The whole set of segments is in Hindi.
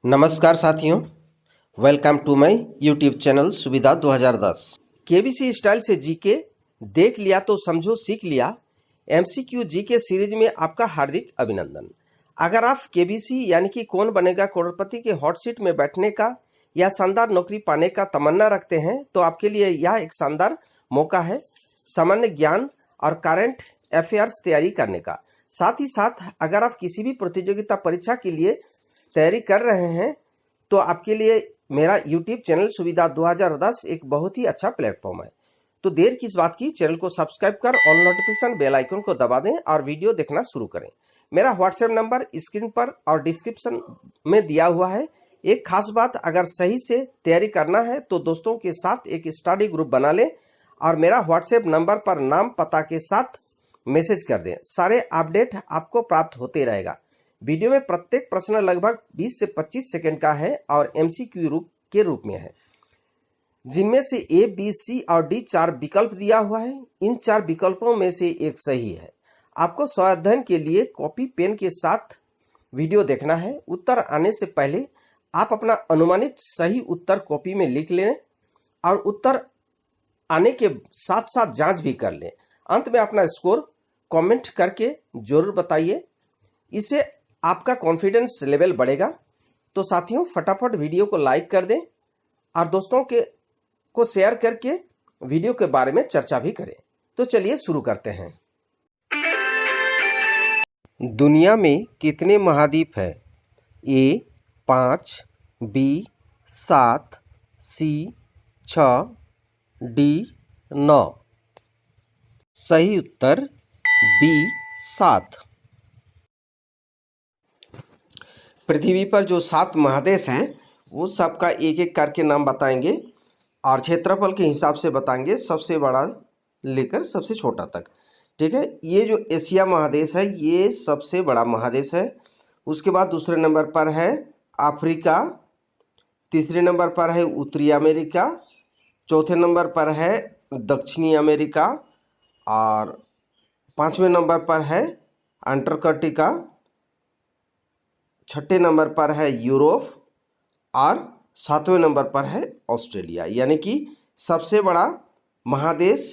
नमस्कार साथियों, welcome to my YouTube channel Suvidha 2010। KBC style से जीके देख लिया तो समझो सीख लिया। एमसीक्यू जीके सीरीज में आपका हार्दिक अभिनंदन। अगर आप केबीसी यानी कि कौन बनेगा करोड़पति के हॉट सीट में बैठने का या शानदार नौकरी पाने का तमन्ना रखते हैं तो आपके लिए यह एक शानदार मौका है सामान्य ज्ञान और करंट अफेयर्स तैयारी करने का। साथ ही साथ अगर आप किसी भी प्रतियोगिता परीक्षा के लिए तैयारी कर रहे हैं तो आपके लिए मेरा YouTube चैनल सुविधा 2010 एक बहुत ही अच्छा प्लेटफॉर्म है। तो देर किस बात की, चैनल को सब्सक्राइब कर ऑल नोटिफिकेशन बेल आइकन को दबा दें और वीडियो देखना शुरू करें। मेरा व्हाट्सएप नंबर स्क्रीन पर और डिस्क्रिप्शन में दिया हुआ है। एक खास बात, अगर सही से तैयारी करना है तो दोस्तों के साथ एक स्टडी ग्रुप बना लें और मेरा व्हाट्सएप नंबर पर नाम पता के साथ मैसेज कर दें। सारे अपडेट आपको प्राप्त होते रहेगा। वीडियो में प्रत्येक प्रश्न लगभग 20 से 25 सेकंड का है और एमसीक्यू के रूप में है, जिनमें से ए, बी, सी और डी 4 विकल्प दिया हुआ है। इन 4 विकल्पों में से एक सही है। आपको स्वाध्याय के लिए कॉपी पेन के साथ वीडियो देखना है। उत्तर आने से पहले आप अपना अनुमानित सही उत्तर कॉपी में लिख लें और उत्तर आने के साथ साथ जांच भी कर लें। अंत में अपना स्कोर कमेंट करके जरूर बताइए, इससे आपका कॉन्फिडेंस लेवल बढ़ेगा। तो साथियों, फटाफट वीडियो को लाइक कर दें और दोस्तों को शेयर करके वीडियो के बारे में चर्चा भी करें। तो चलिए शुरू करते हैं। दुनिया में कितने महाद्वीप हैं? ए 5, बी 7, सी 6, डी 9। सही उत्तर बी 7। पृथ्वी पर जो 7 महादेश हैं वो सबका एक एक करके नाम बताएंगे और क्षेत्रफल के हिसाब से बताएंगे, सबसे बड़ा लेकर सबसे छोटा तक। ठीक है, ये जो एशिया महादेश है ये सबसे बड़ा महादेश है। उसके बाद दूसरे नंबर पर है अफ्रीका, तीसरे नंबर पर है उत्तरी अमेरिका, चौथे नंबर पर है दक्षिणी अमेरिका और 5वें नंबर पर है अंटार्कटिका, छठे नंबर पर है यूरोप और 7वें नंबर पर है ऑस्ट्रेलिया। यानी कि सबसे बड़ा महादेश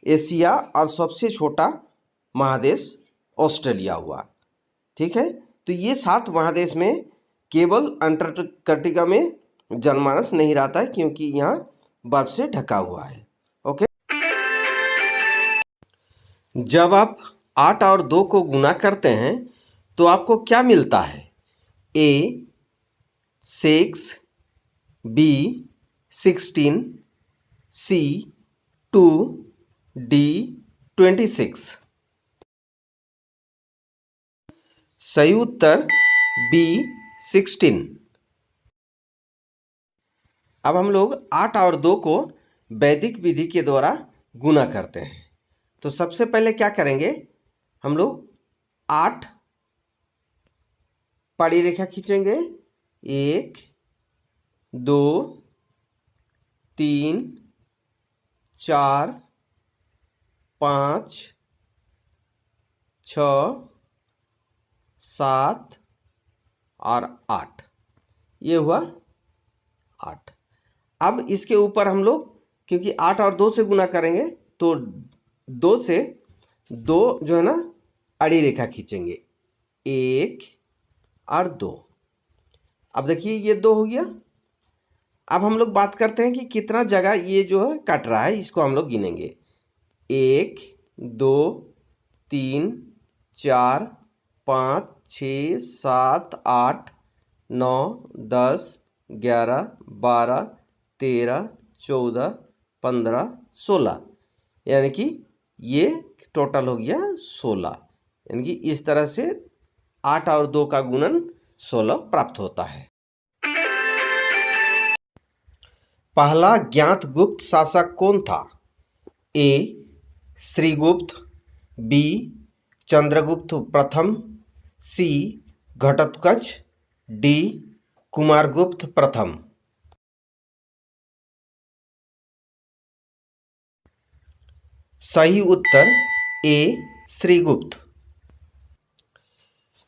एशिया और सबसे छोटा महादेश ऑस्ट्रेलिया हुआ। ठीक है, तो ये 7 महादेश में केवल अंटार्कटिका में जनमानस नहीं रहता है क्योंकि यहाँ बर्फ से ढका हुआ है। ओके, जब आप 8 और 2 को गुना करते हैं तो आपको क्या मिलता है? ए 6, बी 16, सी 2, डी 26। सही उत्तर बी 16। अब हम लोग 8 और 2 को वैदिक विधि के द्वारा गुना करते हैं। तो सबसे पहले क्या करेंगे, हम लोग 8 पड़ी रेखा खींचेंगे। 1 2 3 4 5 6 7 और 8। ये हुआ 8। अब इसके ऊपर हम लोग क्योंकि 8 और 2 से गुना करेंगे तो 2 से 2 जो है ना अड़ी रेखा खींचेंगे, 1 और 2। अब देखिए ये 2 हो गया। अब हम लोग बात करते हैं कि कितना जगह ये जो है कट रहा है, इसको हम लोग गिनेंगे। 1 2 3 4 5 6 7 8 9 10 11 12 13 14 15 16। यानी कि ये टोटल हो गया 16। यानी कि इस तरह से 8 और 2 का गुणन 16 प्राप्त होता है। पहला ज्ञात गुप्त शासक कौन था? ए श्रीगुप्त, बी चंद्रगुप्त प्रथम, सी घटोत्कच, डी कुमारगुप्त प्रथम। सही उत्तर ए श्रीगुप्त।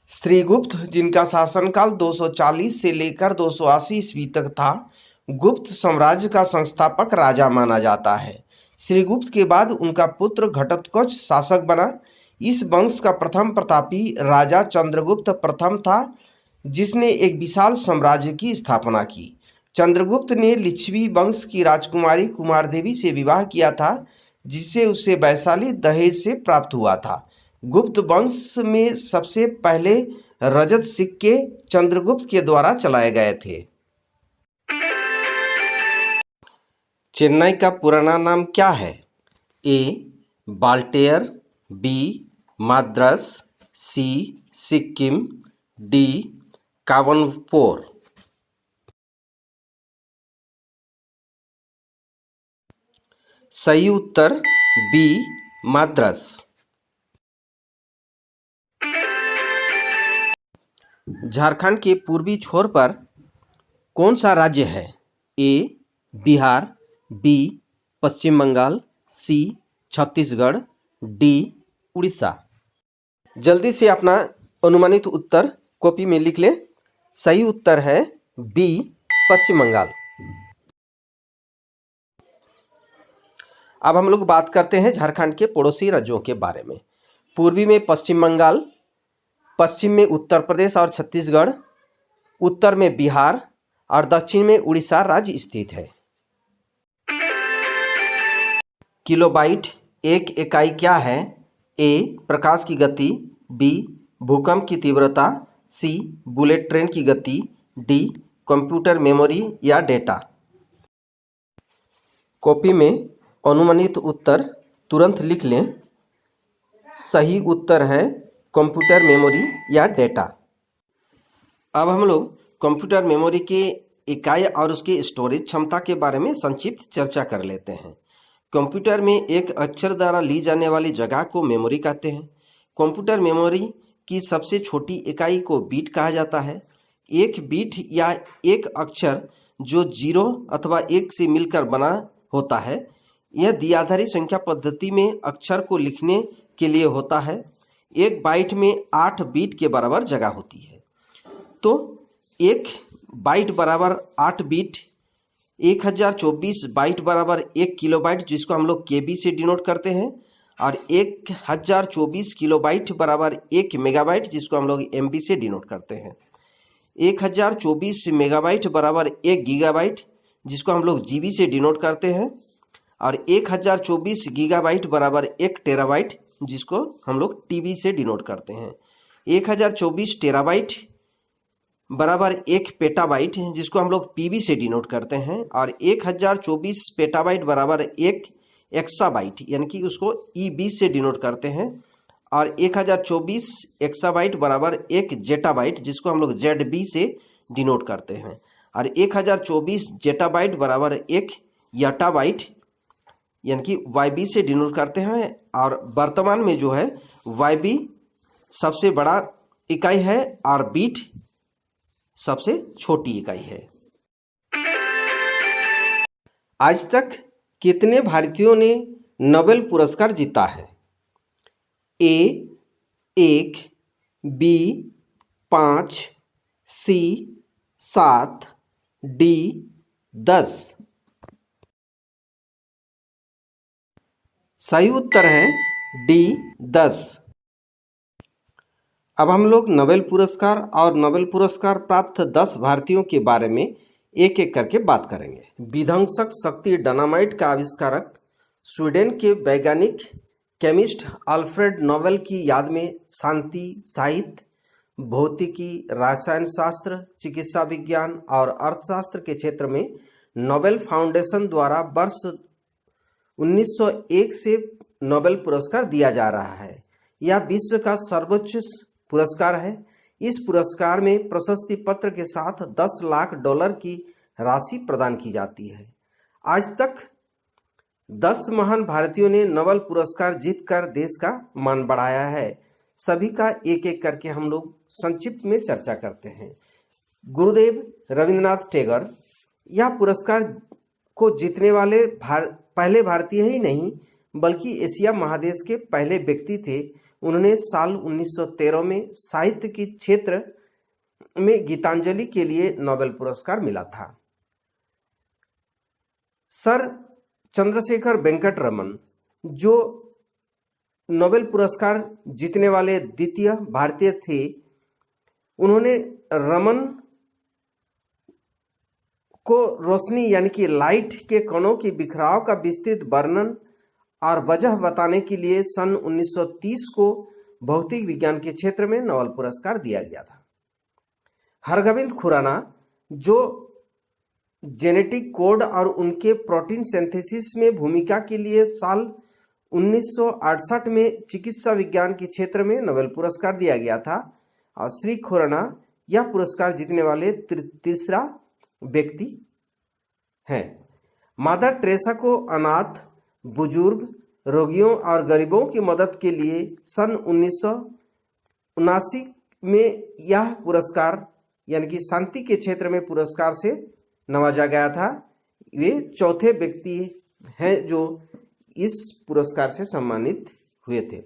श्रीगुप्त, जिनका शासनकाल 240 से लेकर 280 ईस्वी तक था, गुप्त साम्राज्य का संस्थापक राजा माना जाता है। श्रीगुप्त के बाद उनका पुत्र घटोत्कच शासक बना। इस वंश का प्रथम प्रतापी राजा चंद्रगुप्त प्रथम था, जिसने एक विशाल साम्राज्य की स्थापना की। चंद्रगुप्त ने लिच्छवी वंश की राजकुमारी कुमारदेवी से विवाह किया था, जिससे उसे वैशाली दहेज से प्राप्त हुआ था। गुप्त वंश में सबसे पहले रजत सिक्के चंद्रगुप्त के द्वारा चलाए गए थे। चेन्नई का पुराना नाम क्या है? ए. बाल्टेयर, बी. माद्रास, सी. सिक्किम, डी. कावनपोर। सही उत्तर बी. माद्रास। झारखंड के पूर्वी छोर पर कौन सा राज्य है? ए. बिहार, बी. पश्चिम बंगाल, सी. छत्तीसगढ़, डी. उड़ीसा। जल्दी से अपना अनुमानित उत्तर कॉपी में लिख लें। सही उत्तर है बी. पश्चिम बंगाल। अब हम लोग बात करते हैं झारखंड के पड़ोसी राज्यों के बारे में। पूर्वी में पश्चिम बंगाल, पश्चिम में उत्तर प्रदेश और छत्तीसगढ़, उत्तर में बिहार और दक्षिण में उड़ीसा राज्य स्थित है। किलोबाइट एक इकाई क्या है? ए. प्रकाश की गति, बी. भूकंप की तीव्रता, सी. बुलेट ट्रेन की गति, डी. कंप्यूटर मेमोरी या डेटा। कॉपी में अनुमानित उत्तर तुरंत लिख लें। सही उत्तर है कंप्यूटर मेमोरी या डेटा। अब हम लोग कंप्यूटर मेमोरी के इकाई और उसके स्टोरेज क्षमता के बारे में संक्षिप्त चर्चा कर लेते हैं। कंप्यूटर में एक अक्षर द्वारा ली जाने वाली जगह को मेमोरी कहते हैं। कंप्यूटर मेमोरी की सबसे छोटी इकाई को बीट कहा जाता है। एक बीट या एक अक्षर जो 0 अथवा 1 से मिलकर बना होता है, यह द्विआधारी संख्या पद्धति में अक्षर को लिखने के लिए होता है। एक बाइट में 8 बीट के बराबर जगह होती है। तो एक बाइट बराबर 8 बीट, 1024 बाइट बराबर 1 किलोबाइट, जिसको हम लोग केबी से डिनोट करते हैं, और 1024 किलोबाइट बराबर 1 मेगाबाइट, जिसको हम लोग एमबी से डिनोट करते हैं। 1024 मेगाबाइट बराबर 1 गीगाबाइट, जिसको हम लोग जीबी से डिनोट करते हैं, और 1024 गीगाबाइट बराबर 1 टेराबाइट, जिसको हम लोग टीबी से डिनोट करते हैं। 1024 टेराबाइट बराबर 1 पेटाबाइट, जिसको हम लोग पीबी से डिनोट करते हैं, और 1024 पेटाबाइट बराबर 1 एक्साबाइट, यानी कि उसको ईबी से डिनोट करते हैं, और 1024 एक्साबाइट बराबर 1 जेटाबाइट, जिसको हम लोग जेडबी से डिनोट करते हैं, और 1024 जेटाबाइट बराबर 1 यटाबाइट, यानी कि वाईबी से डिनोट करते हैं। और वर्तमान में जो है वाईबी सबसे बड़ा इकाई है और बीट सबसे छोटी इकाई है। आज तक कितने भारतीयों ने नोबेल पुरस्कार जीता है? ए 1, बी 5, सी 7, डी 10। सही उत्तर है डी 10। अब हम लोग नोबेल पुरस्कार और नोबेल पुरस्कार प्राप्त 10 भारतीयों के बारे में एक एक करके बात करेंगे। विध्वंसक शक्ति डायनामाइट का आविष्कारक स्वीडन के वैज्ञानिक केमिस्ट अल्फ्रेड नोबेल की याद में शांति, साहित्य, भौतिकी, रसायन शास्त्र, चिकित्सा विज्ञान और अर्थशास्त्र के क्षेत्र में नोबेल फाउंडेशन द्वारा वर्ष 1901 से नोबेल पुरस्कार दिया जा रहा है। यह विश्व का सर्वोच्च पुरस्कार है। इस पुरस्कार में प्रशस्ति पत्र के साथ $10 लाख की राशि प्रदान की जाती है। आज तक 10 महान भारतीयों ने नोबेल पुरस्कार जीतकर देश का मान बढ़ाया है। सभी का एक एक करके हम लोग संक्षिप्त में चर्चा करते हैं। गुरुदेव रविंद्रनाथ टैगोर यह पुरस्कार को जीतने वाले पहले भारतीय ही नहीं बल्कि एशिया महादेश के पहले व्यक्ति थे। उन्होंने साल 1913 में साहित्य के क्षेत्र में गीतांजलि के लिए नोबेल पुरस्कार मिला था। सर चंद्रशेखर वेंकट रमन, जो नोबेल पुरस्कार जीतने वाले द्वितीय भारतीय थे, उन्होंने रमन को रोशनी यानी कि लाइट के कणों की बिखराव का विस्तृत वर्णन और वजह बताने के लिए सन 1930 को भौतिक विज्ञान के क्षेत्र में नोबेल पुरस्कार दिया गया था। हरगोविंद खुराना, जो जेनेटिक कोड और उनके प्रोटीन सिंथेसिस में भूमिका के लिए साल 1968 में चिकित्सा विज्ञान के क्षेत्र में नोबेल पुरस्कार दिया गया था, और श्री खुराना यह पुरस्कार जीतने वाले तीसरा व्यक्ति हैं। मदर टेरेसा को अनाथ, बुजुर्ग, रोगियों और गरीबों की मदद के लिए सन 1979 में यह पुरस्कार यानी कि शांति के क्षेत्र में पुरस्कार से नवाजा गया था। वे चौथे व्यक्ति हैं जो इस पुरस्कार से सम्मानित हुए थे।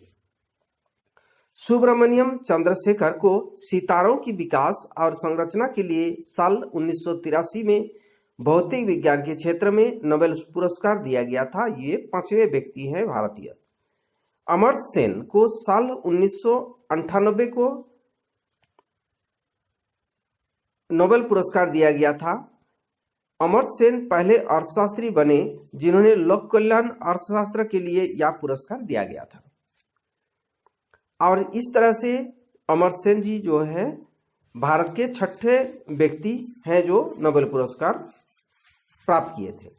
सुब्रमण्यम चंद्रशेखर को सितारों की विकास और संरचना के लिए साल 1983 में भौतिक विज्ञान के क्षेत्र में नोबेल पुरस्कार दिया गया था। ये 5वें व्यक्ति हैं भारतीय। अमर्त्य सेन को साल 1998 को नोबेल पुरस्कार दिया गया था। अमर्त्य सेन पहले अर्थशास्त्री बने जिन्होंने लोक कल्याण अर्थशास्त्र के लिए यह पुरस्कार दिया गया था। और इस तरह से अमर्त्य सेन जी जो है भारत के 6ठे व्यक्ति हैं जो नोबेल पुरस्कार प्राप्त किए थे।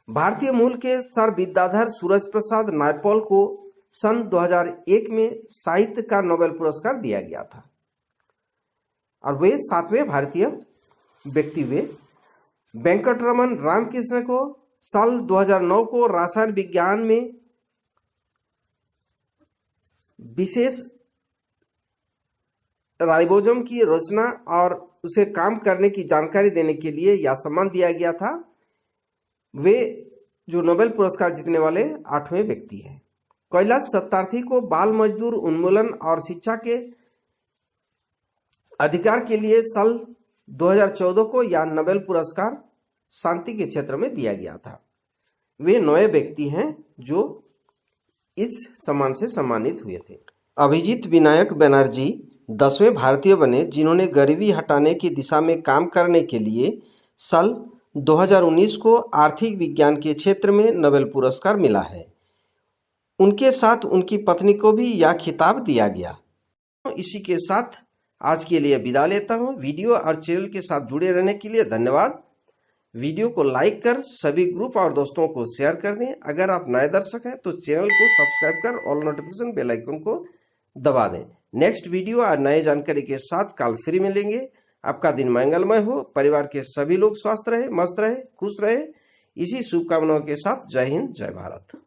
भारतीय मूल के सर विद्याधर सूरज प्रसाद नायपॉल को सन 2001 में साहित्य का नोबेल पुरस्कार दिया गया था और वे 7वें भारतीय व्यक्ति हुए। वेंकटरमन रामकृष्ण को साल 2009 को रसायन विज्ञान में विशेष राइबोसोम की रचना और उसे काम करने की जानकारी देने के लिए यह सम्मान दिया गया था। वे जो नोबेल पुरस्कार जीतने वाले 8वें व्यक्ति हैं। कैलाश सत्यार्थी को बाल मजदूर उन्मूलन और शिक्षा के अधिकार के लिए साल 2014 को यह नोबेल पुरस्कार शांति के क्षेत्र में दिया गया था। वे 9 व्यक्ति हैं जो इस सम्मान से सम्मानित हुए थे। अभिजीत विनायक बनर्जी 10वें भारतीय बने जिन्होंने गरीबी हटाने की दिशा में काम करने के लिए साल 2019 को आर्थिक विज्ञान के क्षेत्र में नोबेल पुरस्कार मिला है। उनके साथ उनकी पत्नी को भी यह खिताब दिया गया। इसी के साथ आज के लिए विदा लेता हूं। वीडियो और चैनल के साथ जुड़े रहने के लिए धन्यवाद। वीडियो को लाइक कर सभी ग्रुप और दोस्तों को शेयर कर दें। अगर आप नए दर्शक हैं तो चैनल को सब्सक्राइब कर ऑल नोटिफिकेशन बेल आइकन को दबा दें। नेक्स्ट वीडियो और नए जानकारी के साथ कल फिर मिलेंगे। आपका दिन मंगलमय हो, परिवार के सभी लोग स्वस्थ रहे, मस्त रहे, खुश रहे। इसी शुभकामनाओं के साथ जय हिंद, जय भारत।